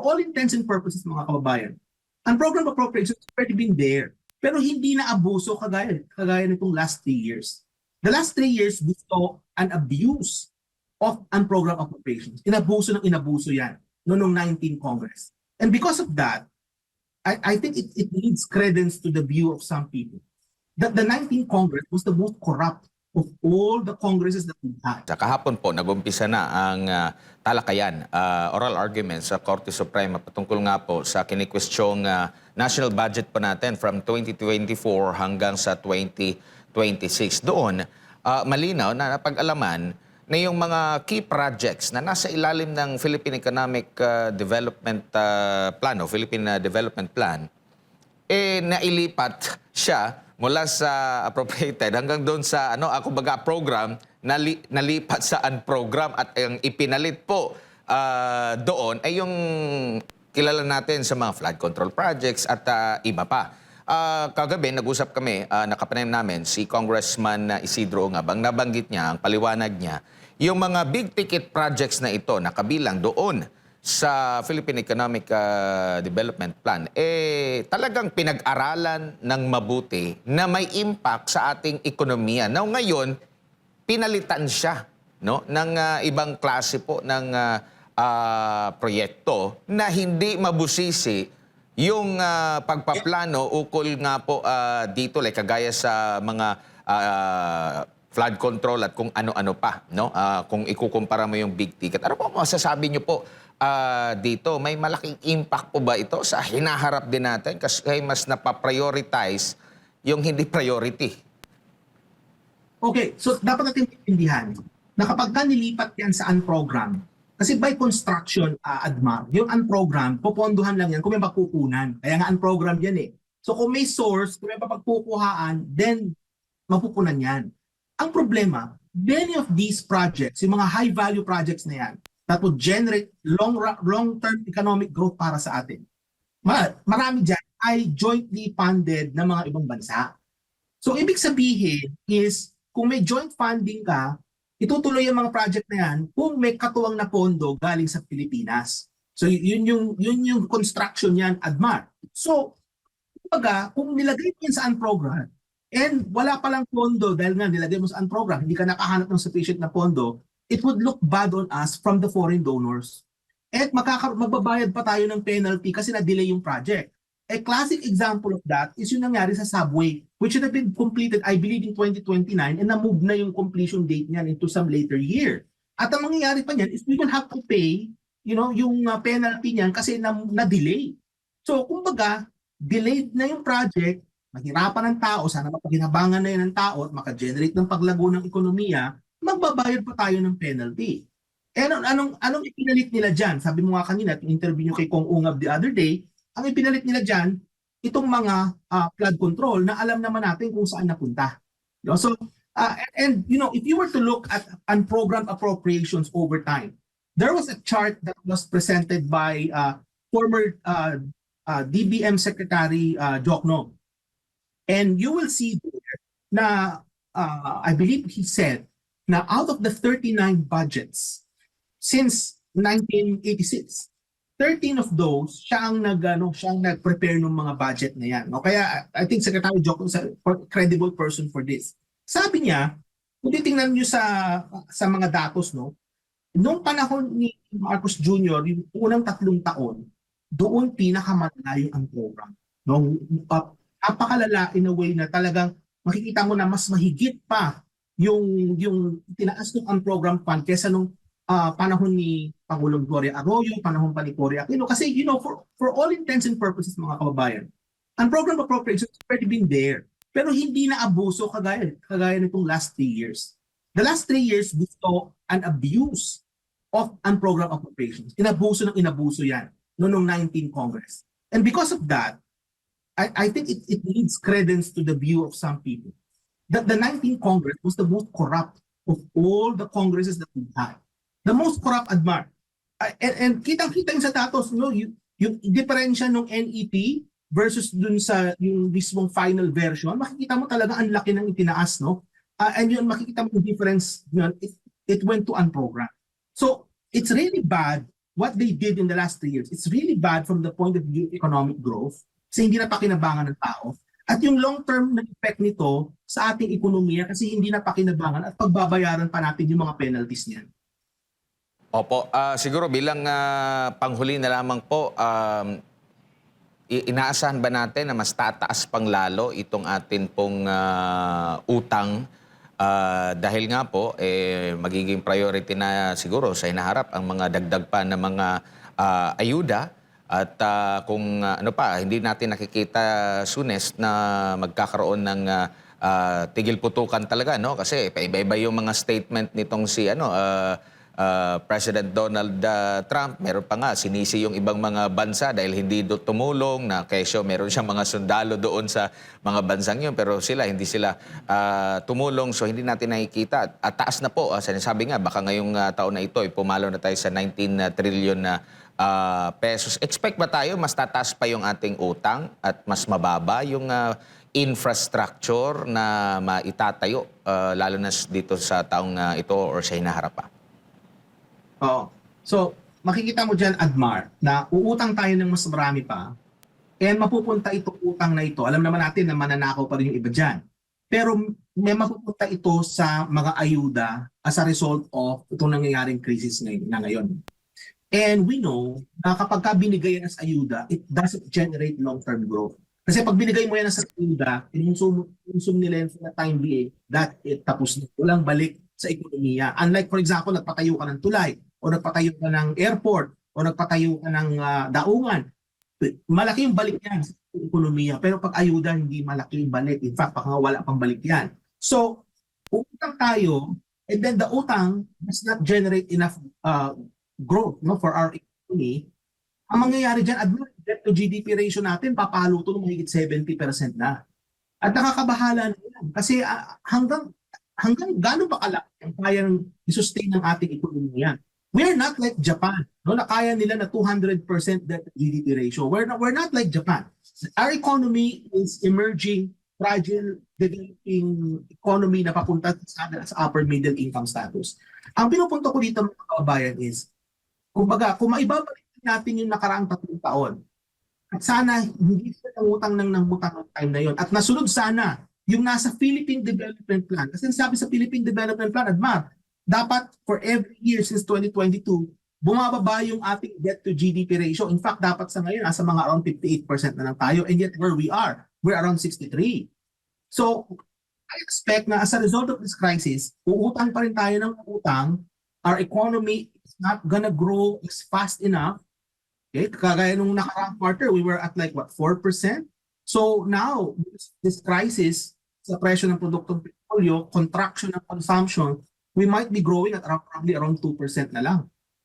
all intents and purposes, mga kababayan, ang program appropriations has already been there. Pero hindi na abuso kagaya nitong last 3 years. The last 3 years, we saw an abuse of unprogrammed appropriations. Inabuso yan noong 19 Congress. And because of that, I think it needs credence to the view of some people that the 19th Congress was the most corrupt of all the Congresses that we had. Sa kahapon po, nag-umpisa na ang talakayan, oral arguments sa Korte Suprema patungkol nga po sa kinikwestyong national budget po natin from 2024 hanggang sa 2026. Doon, malinaw na napag-alaman na yung mga key projects na nasa ilalim ng Philippine Economic Development Plan o Philippine Development Plan, nailipat siya mula sa appropriated hanggang doon sa program, nalipat sa unprogram at ang ipinalit po doon ay yung kilala natin sa mga flood control projects at iba pa. Kagabi, nag-usap kami, nakapanayam namin si Congressman Isidro Ungabang, nabanggit niya, ang paliwanag niya, yung mga big ticket projects na ito nakabilang doon sa Philippine Economic Development Plan, talagang pinag-aralan ng mabuti na may impact sa ating ekonomiya. Now ngayon, pinalitan siya ng ibang klase po ng proyekto na hindi mabusisi yung pagpaplano ukol nga po dito, like kagaya sa mga flood control at kung ano-ano pa, kung ikukumpara mo yung big ticket. Ano po masasabi niyo po dito? May malaking impact po ba ito sa hinaharap din natin kasi mas napaprioritize yung hindi priority? Okay, so dapat natin maintindihan na kapag nilipat yan sa unprogram, kasi by construction, Admar, yung unprogram, popondohan lang yan kung may pagkukunan. Kaya nga unprogram yan eh. So kung may source, kung may papagkukuhaan, then mapupunan yan. Ang problema, many of these projects, yung mga high-value projects na yan, that would generate long-term economic growth para sa atin, marami dyan ay jointly funded ng mga ibang bansa. So ibig sabihin is, kung may joint funding ka, itutuloy yung mga project na yan kung may katuwang na pondo galing sa Pilipinas. So yun yung construction yan, Admar. So, kung nilagay mo yan sa unprogram, and wala palang pondo dahil nga nilagay mo sa unprogram, hindi ka nakahanap ng sufficient na pondo, it would look bad on us from the foreign donors. At magbabayad pa tayo ng penalty kasi na-delay yung project. A classic example of that is yung nangyari sa subway, which should have been completed, I believe, in 2029, and na-move na yung completion date niyan into some later year. At ang mangyayari pa niyan is we will have to pay, yung penalty niyan kasi na-delay. So, kumbaga, delayed na yung project, mahirapan ng tao, sana mapaginabangan na yun ng tao at maka-generate ng paglago ng ekonomiya, magbabayad pa tayo ng penalty. Eh anong ipinalit nila dyan? Sabi mo nga kanina, yung interview nyo kay Kong Ungab the other day, ang ipinalit nila dyan, itong mga flood control na alam naman natin kung saan napunta. So, if you were to look at unprogrammed appropriations over time, there was a chart that was presented by former DBM Secretary Jokno. And you will see there na, I believe he said, na out of the 39 budgets since 1986, 13 of those, siya ang nag-prepare ng mga budget na yan. No? Kaya I think Secretary Jokno is a credible person for this. Sabi niya, kung titingnan niyo sa mga datos, noong panahon ni Marcos Jr., yung unang 3 taon, doon pinakamalala ang program. Napakalala in a way na talagang makikita mo na mas mahigit pa yung tinaas ng unprogram fund kesa nung panahon ni Pangulong Gloria Arroyo, panahon pa ni Cory Aquino. Kasi, for all intents and purposes, mga kababayan, unprogrammed appropriations has already been there. Pero hindi na abuso kagaya nitong last 3 years. The last 3 years, we saw an abuse of unprogrammed appropriations. Inabuso yan noong 19 Congress. And because of that, I think it needs credence to the view of some people that the 19th Congress was the most corrupt of all the Congresses that we had. The most corrupt, Admar. And kitang-kita yung sa datos, yung diferensya ng NEP versus dun sa yung mismong final version, makikita mo talaga ang laki ng itinaas, and yun, makikita mo yung difference, it went to unprogrammed. So, it's really bad what they did in the last 3 years, it's really bad from the point of view of economic growth kasi hindi na pakinabangan ng tao. At yung long-term na effect nito sa ating ekonomiya kasi hindi na pakinabangan at pagbabayaran pa natin yung mga penalties niyan. Opo, siguro bilang panghuli na lamang po, inaasahan ba natin na mas tataas pang lalo itong atin pong utang dahil nga po magiging priority na siguro sa hinaharap ang mga dagdag pa na mga ayuda at kung ano pa hindi natin nakikita soonest na magkakaroon ng tigil putukan talaga, no, kasi paiba-iba yung mga statement nitong si President Donald Trump. Meron pa nga sinisi yung ibang mga bansa dahil hindi tumulong, na kesyo meron siyang mga sundalo doon sa mga bansang yun pero hindi sila tumulong, so hindi natin nakikita. At taas na po, sinasabi nga baka ngayong taon na ito pumalo na tayo sa 19 trillion na pesos. Expect ba tayo mas tataas pa yung ating utang at mas mababa yung infrastructure na maitatayo lalo na dito sa taong ito or sa hinaharap pa? Oh. So, makikita mo dyan, Admar, na uutang tayo ng mas marami pa and mapupunta itong utang na ito. Alam naman natin na mananakaw pa rin yung iba dyan. Pero may mapupunta ito sa mga ayuda as a result of itong nangyayaring crisis na ngayon. And we know na kapag ka binigay yan as ayuda, it doesn't generate long-term growth. Kasi pag binigay mo yan as ayuda, consume nila yan for the time being, that it tapos na. Walang balik sa ekonomiya. Unlike, for example, nagpatayo ka ng tulay, o nagpatayo ka ng airport, o nagpatayo ka ng daungan. Malaki yung balik yan sa ekonomiya. Pero pag ayuda, hindi malaki yung balik. In fact, baka wala pang balik yan. So, utang tayo, and then the utang does not generate enough growth, no, for our economy. Ang mangyayari dyan, debt to GDP ratio natin, papalo ito ng mahigit 70% na. At nakakabahala na yan. Kasi hanggang gano'n ba kalaki ang kayang i-sustain ng ating ekonomiya? We're not like Japan, no, na kaya nila na 200% debt to GDP ratio. We're not like Japan. Our economy is emerging, fragile, developing economy na papunta sa upper middle income status. Ang pinupunto ko dito mga kababayan is, kumbaga, kung maibabalik natin yung nakaraang 3 taon, at sana hindi sila nangutang ng time na yon, at nasunod sana yung nasa Philippine Development Plan. Kasi sabi sa Philippine Development Plan, Admar, dapat for every year since 2022, bumababa yung ating debt to GDP ratio. In fact, dapat sa ngayon, nasa mga around 58% na lang tayo. And yet where we are, we're around 63. So, I expect na as a result of this crisis, uutang pa rin tayo ng utang. Our economy is not gonna grow as fast enough. Okay? Kagaya nung nakaraang quarter, we were at like, 4%? So now, this crisis sa presyo ng produktong petrolyo, contraction ng consumption, we might be growing at probably around 2% na lang.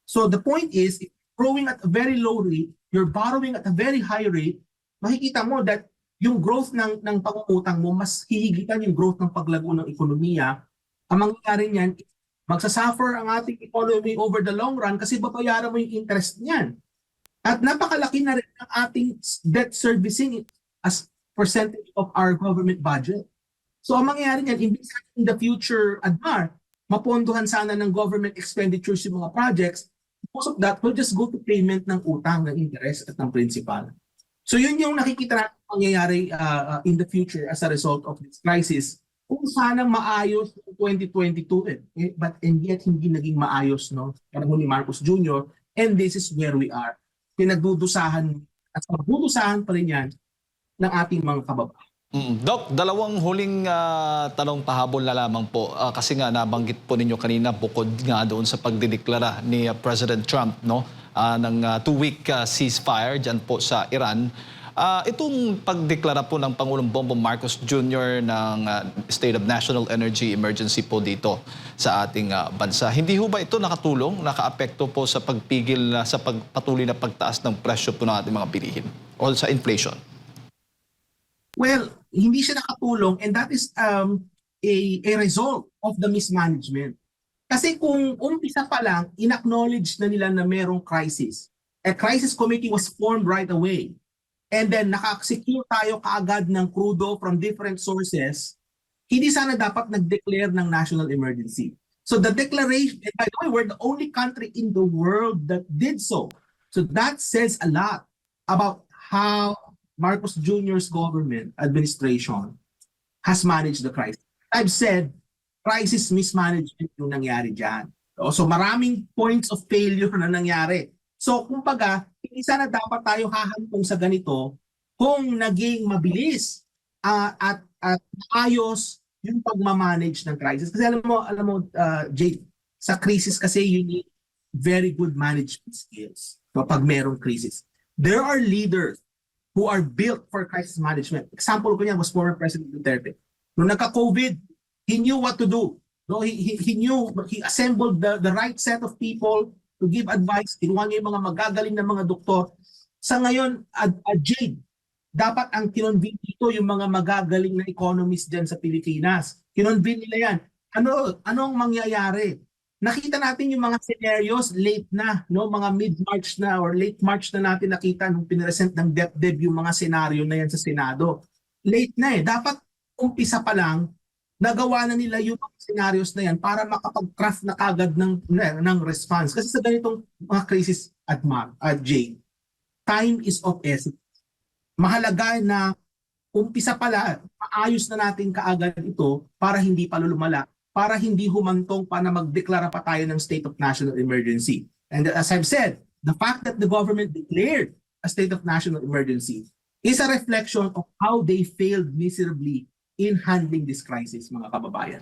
So the point is, if you're growing at a very low rate, you're borrowing at a very high rate, makikita mo that yung growth ng pangungutang mo, mas hihigitan yung growth ng paglago ng ekonomiya. Ang mangyayari niyan, magsasuffer ang ating economy over the long run kasi babayaran mo yung interest niyan. At napakalaki na rin ang ating debt servicing as percentage of our government budget. So ang mangyayari niyan, imbis in the future, Admar, mapondohan sana ng government expenditures yung mga projects, most of that will just go to payment ng utang, ng interest at ng principal. So yun yung nakikita natin mangyayari in the future as a result of this crisis. Kung sana maayos ng 2022, but and yet hindi naging maayos, no? Panahon ni Marcos Jr. And this is where we are. Pinagdudusahan at pagdudusahan pa rin yan ng ating mga kababayan. Doc, dalawang huling tanong pahabol na lamang po. Kasi nga nabanggit po ninyo kanina bukod nga doon sa pagdideklara ni President Trump, no, ng 2-week ceasefire dyan po sa Iran. Itong pagdeklara po ng Pangulong Bongbong Marcos Jr. ng State of National Energy Emergency po dito sa ating bansa. Hindi ho ba ito nakatulong, nakaapekto po sa pagpigil sa pagpatuloy na pagtaas ng presyo po ng ating mga bilihin o sa inflation? Well, hindi siya nakatulong and that is a result of the mismanagement. Kasi kung umpisa pa lang, in-acknowledge na nila na merong crisis. A crisis committee was formed right away. And then naka-secure tayo kaagad ng crudo from different sources, hindi sana dapat nag-declare ng national emergency. So the declaration, and by the way, we're the only country in the world that did so. So that says a lot about how Marcos Jr.'s government administration has managed the crisis. I've said, crisis mismanagement yung nangyari dyan. So maraming points of failure na nangyari. So kumbaga, hindi sana dapat tayo hahantong sa ganito kung naging mabilis at ayos yung pagmamanage ng crisis. Kasi alam mo, Jake, sa crisis kasi you need very good management skills kapag merong crisis. There are leaders who are built for crisis management. Example ko niyan was former President Duterte. Nung nagka-COVID, he knew what to do. No, he knew, he assembled the right set of people to give advice. Kinuha niya yung mga magagaling na mga doktor. Sa ngayon, Jade, dapat ang kinonvene dito yung mga magagaling na economists dyan sa Pilipinas. Kinonvene nila yan. Anong mangyayari? Nakita natin yung mga scenarios late na, no, mga mid-March na or late March na natin nakita nung pinresent ng DepDev yung mga scenario na yan sa Senado. Late na eh. Dapat umpisa pa lang, nagawa na nila yung mga scenarios na yan para makapag-craft na kagad ng response. Kasi sa ganitong mga crisis at Jane, time is of essence. Mahalaga na umpisa pala, maayos na natin kaagad ito para hindi pa lumala, para hindi humantong pa na magdeklara pa tayo ng state of national emergency. And as I've said, the fact that the government declared a state of national emergency is a reflection of how they failed miserably in handling this crisis, mga kababayan.